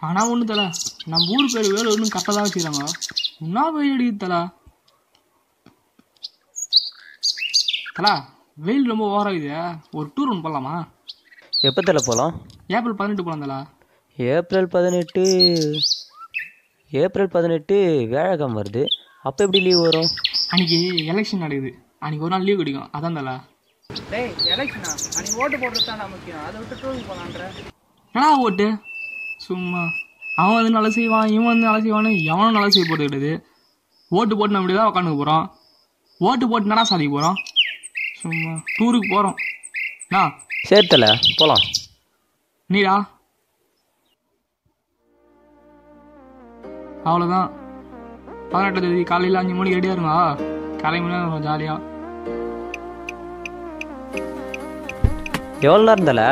ஆனால் ஒன்று தலை, நம்ம ஊர் பேர் வேலூர்னு கரெக்டாக தான் வச்சுக்கிறாங்க. என்ன வெயில் அடிக்குது தலை. தலா, வெயில் ரொம்ப ஓவராகுது. ஒரு டூர் ஒன்று போகலாமா? எப்போ தலை போகலாம்? ஏப்ரல் 18 போகலாம் தலா. ஏப்ரல் 18 வியாழக்கிழமை வருது. அப்போ எப்படி லீவ் வரும்? அன்றைக்கி எலெக்ஷன் நடக்குது. அன்றைக்கி ஒரு நாள் லீவ் கிடைக்கும். அதான் தலா. டேய் எலெக்ஷனா? அன்றைக்கி ஓட்டு போடுறது தான் முக்கியம். அதை விட்டு டூருக்கு போகலான்ற. ஏன்னா ஓட்டு சும்மா அவன் வந்து நல்லா செய்வான், இவன் வந்து நல்லா செய்வான்னு எவனும் நல்லா செய்ய போகிறது கிடையாது. ஓட்டு போட்டு நம்ம தான் உட்காந்துக்க போகிறோம். ஓட்டு போட்டு என்னடா சாதிக்க போகிறோம்? சும்மா டூருக்கு போகிறோம். சரி தலை, போகலாம். நீடா அவ்வளோதான். 18ஆம் தேதி காலையில் 5 மணிக்கு ரெடியாக இருங்க. கிளம்பினா ஜாலியாக. எவ்வளோ நேரம் தலை?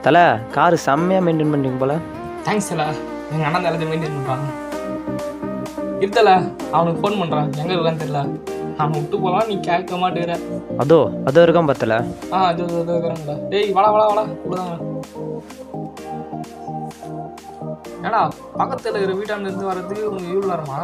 தலை, காரு செம்மையாக மெயின்டைன் பண்ணுறீங்க போல. தேங்க்ஸ் தலை. எங்கள் அண்ணன் எல்லாத்தையும் மெயின்டைன் பண்ணுறாங்க. இருத்தல, அவனுக்கு ஃபோன் பண்ணுறான். எங்கே இருக்கான்னு தெரியல. அவனை விட்டு போகலாம், நீ கேட்க மாட்டேங்கிற. அதோ இருக்கான் பார்த்தல. அது இருக்கிறாங்களா? டேய் வாடா இப்படிதாங்க. ஏடா பக்கத்தில் இருக்கிற வீட்டாண்ட இருந்து வர்றதுக்கு உங்க இவ்வளோ நேரமா?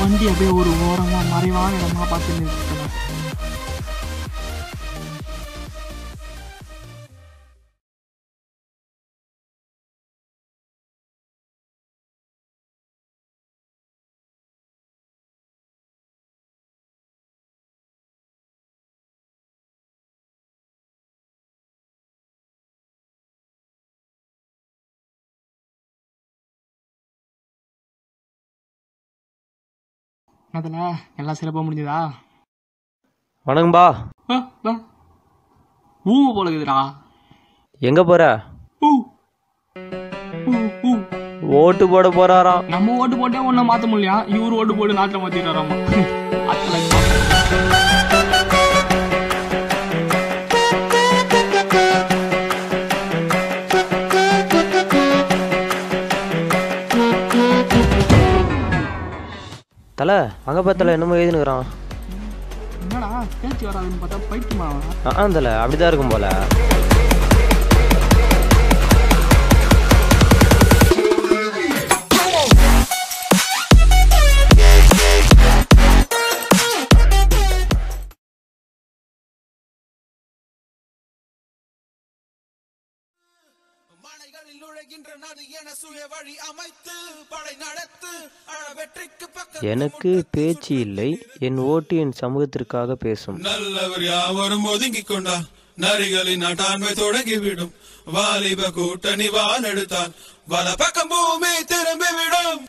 வண்டி அப்படியே ஒரு ஓரமாக மறைவான இடமா பார்த்து நிறுத்தலாம். அதில் எல்லாம் சிறப்பாக முடிஞ்சதா? வணக்கம்பா. போல இருக்குதுடா. எங்கே போகிற? ஓட்டு போட போகிறாராம். நம்ம ஓட்டு போட்டே ஒன்றும் மாற்ற முடியலையா? இவரு ஓட்டு போட்டு நாட்டில் மாற்றிடுறாராமா. தலை, அங்கே பார்த்தல என்னமோ எழுதினுக்குறான். என்னடா பேச்சு வராதுன்னு பார்த்தா பைக்குமா? தலை, அப்படிதான் இருக்கும் போல. எனக்கு பேச்சு இல்லை, என் ஓட்டு என் சமூகத்திற்காக பேசும். நல்லவர் யாவரும் ஒதுங்கிக் கொண்டார், நரிகளின் நாட்டாண்மை தொடங்கிவிடும், வாலிப கூட்டணி வானெடுத்தான், வல பக்கம் பூமி திரும்பிவிடும்.